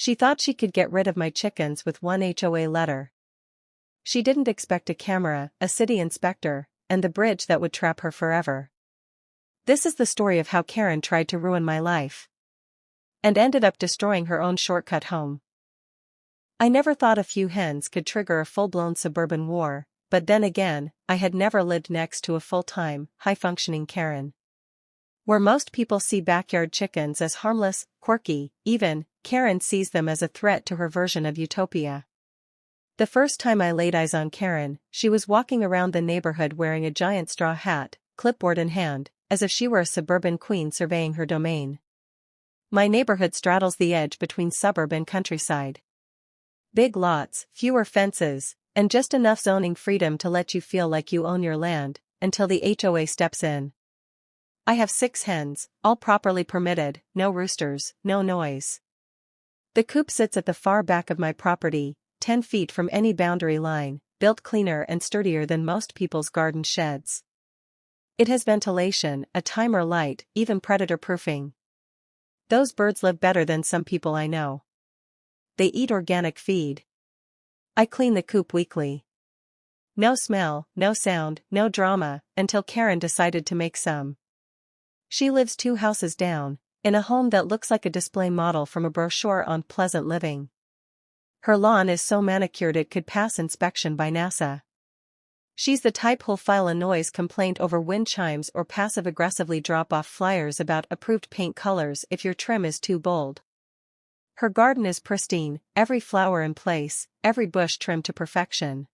She thought she could get rid of my chickens with one HOA letter. She didn't expect a camera, a city inspector, and the bridge that would trap her forever. This is the story of how Karen tried to ruin my life. And ended up destroying her own shortcut home. I never thought a few hens could trigger a full-blown suburban war, but then again, I had never lived next to a full-time, high-functioning Karen. Where most people see backyard chickens as harmless, quirky, even, Karen sees them as a threat to her version of utopia. The first time I laid eyes on Karen, she was walking around the neighborhood wearing a giant straw hat, clipboard in hand, as if she were a suburban queen surveying her domain. My neighborhood straddles the edge between suburb and countryside. Big lots, fewer fences, and just enough zoning freedom to let you feel like you own your land, until the HOA steps in. I have 6 hens, all properly permitted, no roosters, no noise. The coop sits at the far back of my property, 10 feet from any boundary line, built cleaner and sturdier than most people's garden sheds. It has ventilation, a timer light, even predator-proofing. Those birds live better than some people I know. They eat organic feed. I clean the coop weekly. No smell, no sound, no drama, until Karen decided to make some. She lives 2 houses down, in a home that looks like a display model from a brochure on pleasant living. Her lawn is so manicured it could pass inspection by NASA. She's the type who'll file a noise complaint over wind chimes or passive-aggressively drop off flyers about approved paint colors if your trim is too bold. Her garden is pristine, every flower in place, every bush trimmed to perfection.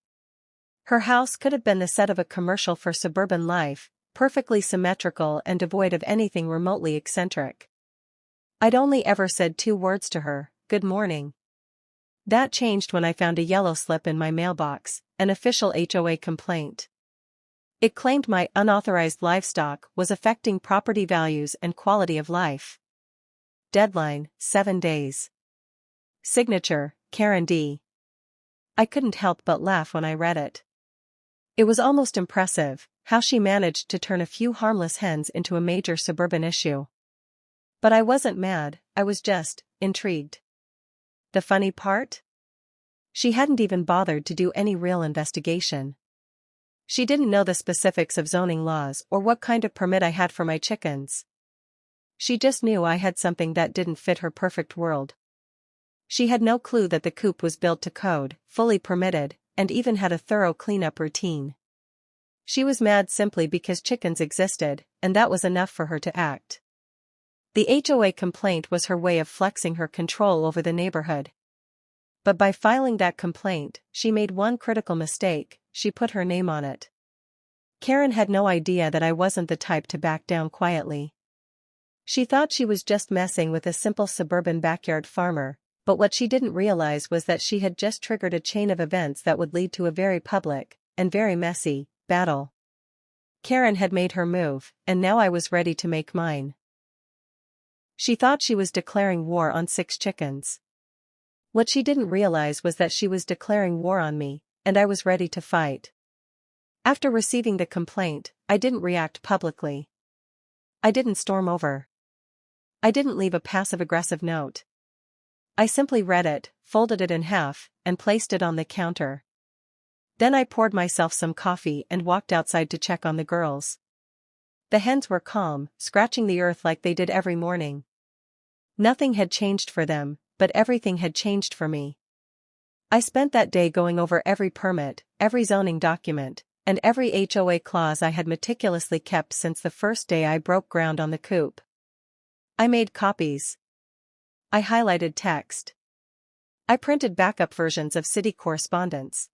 Her house could have been the set of a commercial for suburban life, perfectly symmetrical and devoid of anything remotely eccentric. I'd only ever said 2 words to her, "Good morning." That changed when I found a yellow slip in my mailbox, an official HOA complaint. It claimed my unauthorized livestock was affecting property values and quality of life. Deadline, 7 days. Signature, Karen D. I couldn't help but laugh when I read it. It was almost impressive, how she managed to turn a few harmless hens into a major suburban issue. But I wasn't mad, I was just intrigued. The funny part? She hadn't even bothered to do any real investigation. She didn't know the specifics of zoning laws or what kind of permit I had for my chickens. She just knew I had something that didn't fit her perfect world. She had no clue that the coop was built to code, fully permitted, and even had a thorough cleanup routine. She was mad simply because chickens existed, and that was enough for her to act. The HOA complaint was her way of flexing her control over the neighborhood. But by filing that complaint, she made one critical mistake: she put her name on it. Karen had no idea that I wasn't the type to back down quietly. She thought she was just messing with a simple suburban backyard farmer, but what she didn't realize was that she had just triggered a chain of events that would lead to a very public, and very messy, battle. Karen had made her move, and now I was ready to make mine. She thought she was declaring war on 6 chickens. What she didn't realize was that she was declaring war on me, and I was ready to fight. After receiving the complaint, I didn't react publicly. I didn't storm over. I didn't leave a passive-aggressive note. I simply read it, folded it in half, and placed it on the counter. Then I poured myself some coffee and walked outside to check on the girls. The hens were calm, scratching the earth like they did every morning. Nothing had changed for them, but everything had changed for me. I spent that day going over every permit, every zoning document, and every HOA clause I had meticulously kept since the first day I broke ground on the coop. I made copies. I highlighted text. I printed backup versions of city correspondence.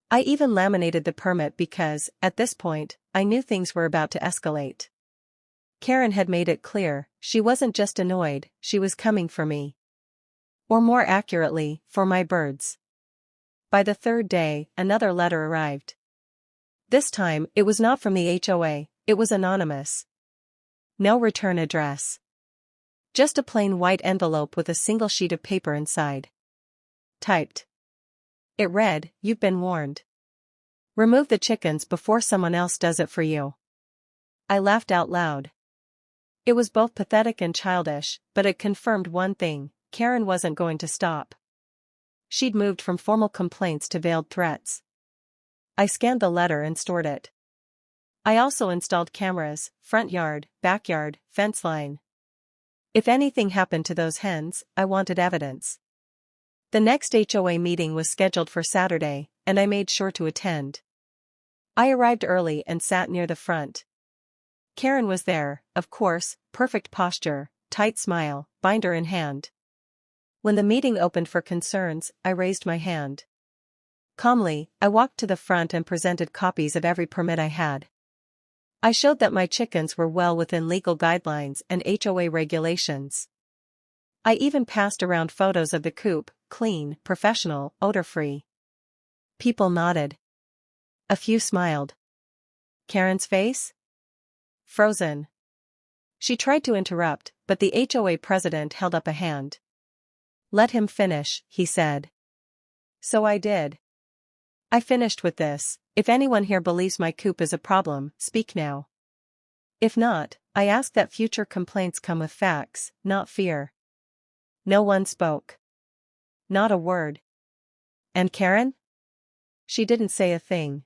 I even laminated the permit because, at this point, I knew things were about to escalate. Karen had made it clear, she wasn't just annoyed, she was coming for me. Or more accurately, for my birds. By the 3rd day, another letter arrived. This time, it was not from the HOA, it was anonymous. No return address. Just a plain white envelope with a single sheet of paper inside. Typed. It read, "You've been warned. Remove the chickens before someone else does it for you." I laughed out loud. It was both pathetic and childish, but it confirmed one thing: Karen wasn't going to stop. She'd moved from formal complaints to veiled threats. I scanned the letter and stored it. I also installed cameras, front yard, backyard, fence line. If anything happened to those hens, I wanted evidence. The next HOA meeting was scheduled for Saturday, and I made sure to attend. I arrived early and sat near the front. Karen was there, of course, perfect posture, tight smile, binder in hand. When the meeting opened for concerns, I raised my hand. Calmly, I walked to the front and presented copies of every permit I had. I showed that my chickens were well within legal guidelines and HOA regulations. I even passed around photos of the coop, clean, professional, odor-free. People nodded. A few smiled. Karen's face? Frozen. She tried to interrupt, but the HOA president held up a hand. "Let him finish," he said. So I did. I finished with this: "If anyone here believes my coop is a problem, speak now. If not, I ask that future complaints come with facts, not fear." No one spoke. Not a word. And Karen? She didn't say a thing.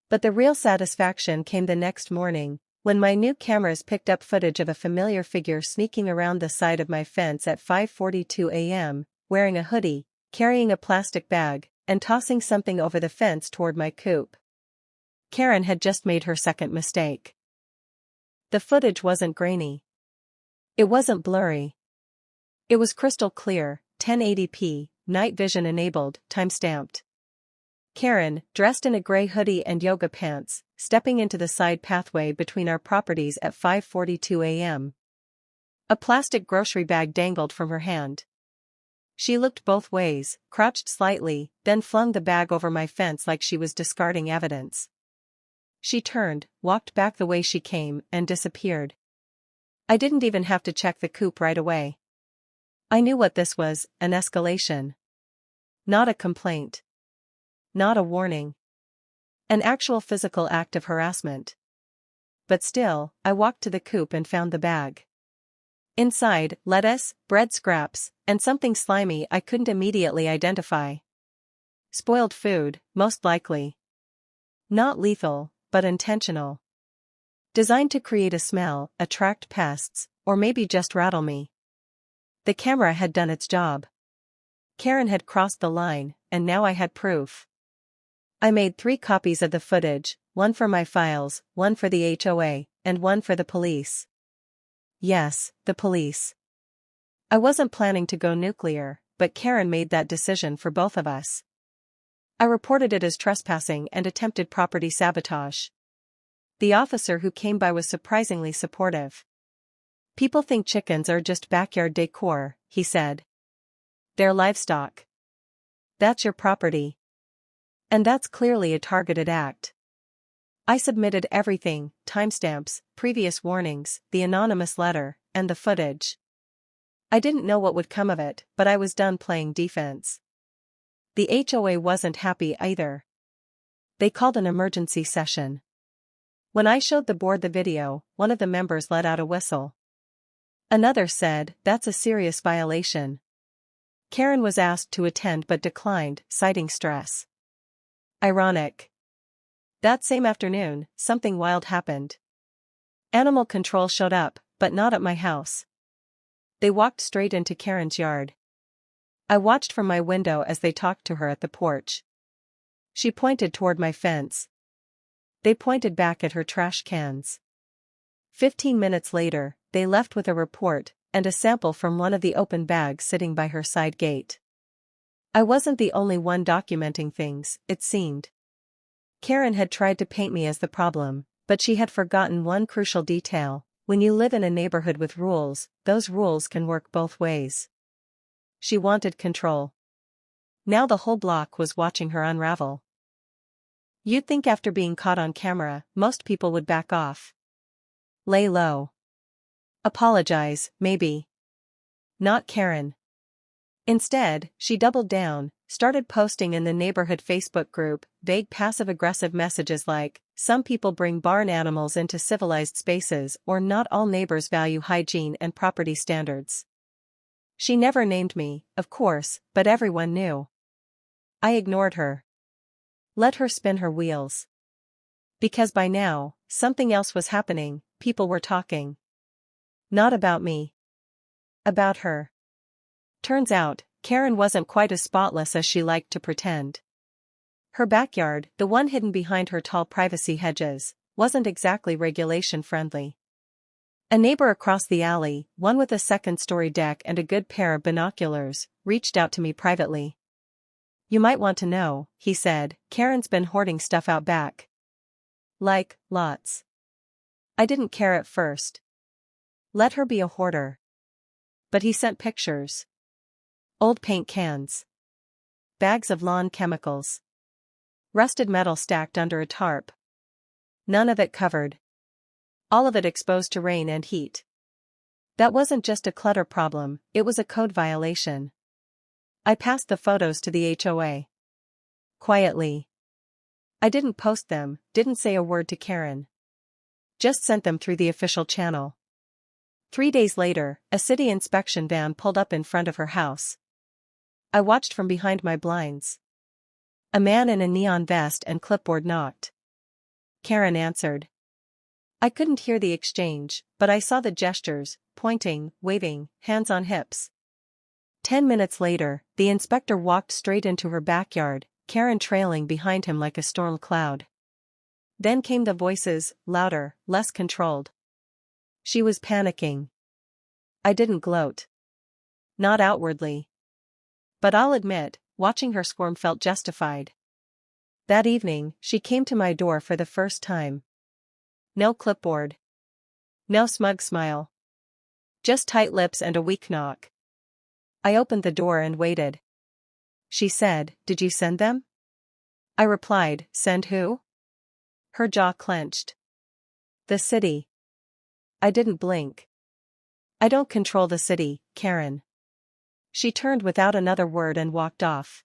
But the real satisfaction came the next morning, when my new cameras picked up footage of a familiar figure sneaking around the side of my fence at 5:42 a.m., wearing a hoodie, carrying a plastic bag, and tossing something over the fence toward my coop. Karen had just made her second mistake. The footage wasn't grainy. It wasn't blurry. It was crystal clear, 1080p, night vision enabled, time-stamped. Karen, dressed in a gray hoodie and yoga pants, stepping into the side pathway between our properties at 5:42 a.m. A plastic grocery bag dangled from her hand. She looked both ways, crouched slightly, then flung the bag over my fence like she was discarding evidence. She turned, walked back the way she came, and disappeared. I didn't even have to check the coop right away. I knew what this was: an escalation. Not a complaint. Not a warning. An actual physical act of harassment. But still, I walked to the coop and found the bag. Inside, lettuce, bread scraps, and something slimy I couldn't immediately identify. Spoiled food, most likely. Not lethal, but intentional. Designed to create a smell, attract pests, or maybe just rattle me. The camera had done its job. Karen had crossed the line, and now I had proof. I made 3 copies of the footage, one for my files, one for the HOA, and one for the police. Yes, the police. I wasn't planning to go nuclear, but Karen made that decision for both of us. I reported it as trespassing and attempted property sabotage. The officer who came by was surprisingly supportive. "People think chickens are just backyard decor," he said. "They're livestock. That's your property. And that's clearly a targeted act." I submitted everything: timestamps, previous warnings, the anonymous letter, and the footage. I didn't know what would come of it, but I was done playing defense. The HOA wasn't happy either. They called an emergency session. When I showed the board the video, one of the members let out a whistle. Another said, "That's a serious violation." Karen was asked to attend but declined, citing stress. Ironic. That same afternoon, something wild happened. Animal control showed up, but not at my house. They walked straight into Karen's yard. I watched from my window as they talked to her at the porch. She pointed toward my fence. They pointed back at her trash cans. 15 minutes later, they left with a report and a sample from one of the open bags sitting by her side gate. I wasn't the only one documenting things, it seemed. Karen had tried to paint me as the problem, but she had forgotten one crucial detail: when you live in a neighborhood with rules, those rules can work both ways. She wanted control. Now the whole block was watching her unravel. You'd think after being caught on camera, most people would back off. Lay low. Apologize, maybe. Not Karen. Instead, she doubled down, started posting in the neighborhood Facebook group vague passive-aggressive messages like, "Some people bring barn animals into civilized spaces," or "Not all neighbors value hygiene and property standards." She never named me, of course, but everyone knew. I ignored her. Let her spin her wheels. Because by now, something else was happening, people were talking. Not about me. About her. Turns out, Karen wasn't quite as spotless as she liked to pretend. Her backyard, the one hidden behind her tall privacy hedges, wasn't exactly regulation-friendly. A neighbor across the alley, one with a second-story deck and a good pair of binoculars, reached out to me privately. "You might want to know," he said, "Karen's been hoarding stuff out back. Like, lots." I didn't care at first. Let her be a hoarder. But he sent pictures. Old paint cans. Bags of lawn chemicals. Rusted metal stacked under a tarp. None of it covered. All of it exposed to rain and heat. That wasn't just a clutter problem, it was a code violation. I passed the photos to the HOA. Quietly. I didn't post them, didn't say a word to Karen. Just sent them through the official channel. 3 days later, a city inspection van pulled up in front of her house. I watched from behind my blinds. A man in a neon vest and clipboard knocked. Karen answered. I couldn't hear the exchange, but I saw the gestures, pointing, waving, hands on hips. 10 minutes later, the inspector walked straight into her backyard, Karen trailing behind him like a storm cloud. Then came the voices, louder, less controlled. She was panicking. I didn't gloat. Not outwardly. But I'll admit, watching her squirm felt justified. That evening, she came to my door for the first time. No clipboard. No smug smile. Just tight lips and a weak knock. I opened the door and waited. She said, "Did you send them?" I replied, "Send who?" Her jaw clenched. "The city." I didn't blink. "I don't control the city, Karen." She turned without another word and walked off.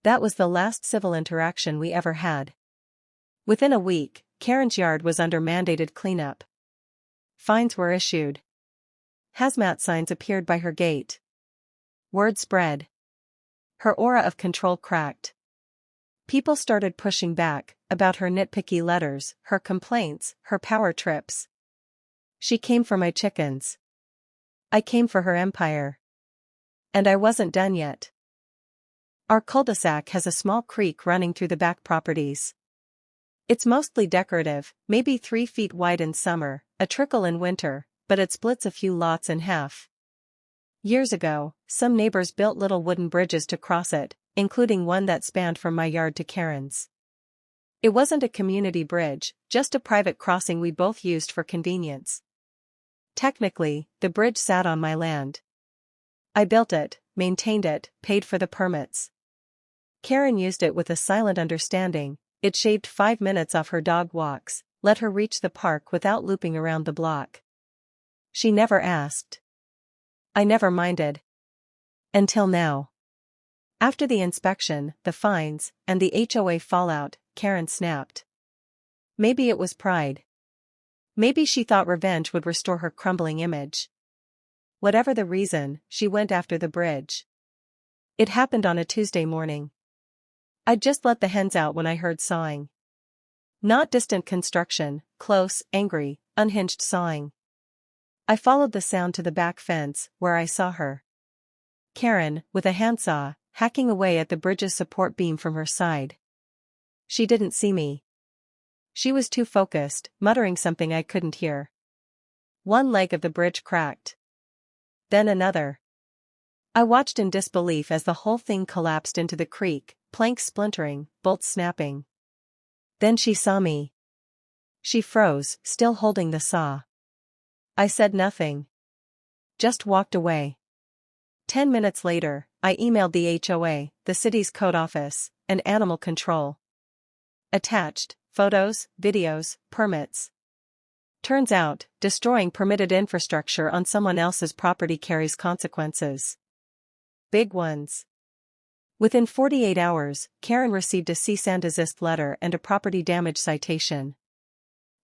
That was the last civil interaction we ever had. Within a week, Karen's yard was under mandated cleanup. Fines were issued. Hazmat signs appeared by her gate. Word spread. Her aura of control cracked. People started pushing back, about her nitpicky letters, her complaints, her power trips. She came for my chickens. I came for her empire. And I wasn't done yet. Our cul-de-sac has a small creek running through the back properties. It's mostly decorative, maybe 3 feet wide in summer, a trickle in winter, but it splits a few lots in half. Years ago, some neighbors built little wooden bridges to cross it, including one that spanned from my yard to Karen's. It wasn't a community bridge, just a private crossing we both used for convenience. Technically, the bridge sat on my land. I built it, maintained it, paid for the permits. Karen used it with a silent understanding. It shaved 5 minutes off her dog walks, let her reach the park without looping around the block. She never asked. I never minded. Until now. After the inspection, the fines, and the HOA fallout, Karen snapped. Maybe it was pride. Maybe she thought revenge would restore her crumbling image. Whatever the reason, she went after the bridge. It happened on a Tuesday morning. I'd just let the hens out when I heard sawing. Not distant construction, close, angry, unhinged sawing. I followed the sound to the back fence, where I saw her. Karen, with a handsaw, hacking away at the bridge's support beam from her side. She didn't see me. She was too focused, muttering something I couldn't hear. One leg of the bridge cracked. Then another. I watched in disbelief as the whole thing collapsed into the creek, planks splintering, bolts snapping. Then she saw me. She froze, still holding the saw. I said nothing. Just walked away. 10 minutes later, I emailed the HOA, the city's code office, and animal control. Attached, photos, videos, permits. Turns out, destroying permitted infrastructure on someone else's property carries consequences. Big ones. Within 48 hours, Karen received a cease and desist letter and a property damage citation.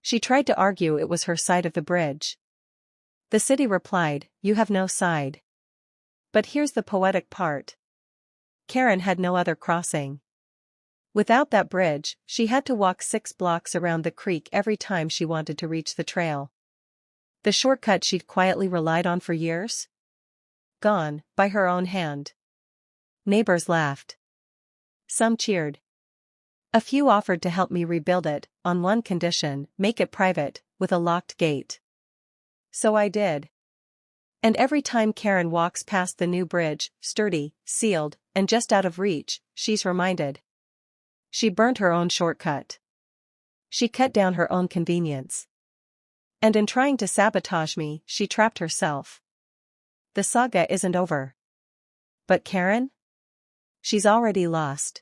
She tried to argue it was her side of the bridge. The city replied, "You have no side. But here's the poetic part. Karen had no other crossing. Without that bridge, she had to walk 6 blocks around the creek every time she wanted to reach the trail. The shortcut she'd quietly relied on for years? Gone, by her own hand. Neighbors laughed. Some cheered. A few offered to help me rebuild it, on one condition: make it private, with a locked gate. So I did. And every time Karen walks past the new bridge, sturdy, sealed, and just out of reach, she's reminded. She burnt her own shortcut. She cut down her own convenience. And in trying to sabotage me, she trapped herself. The saga isn't over. But Karen? She's already lost.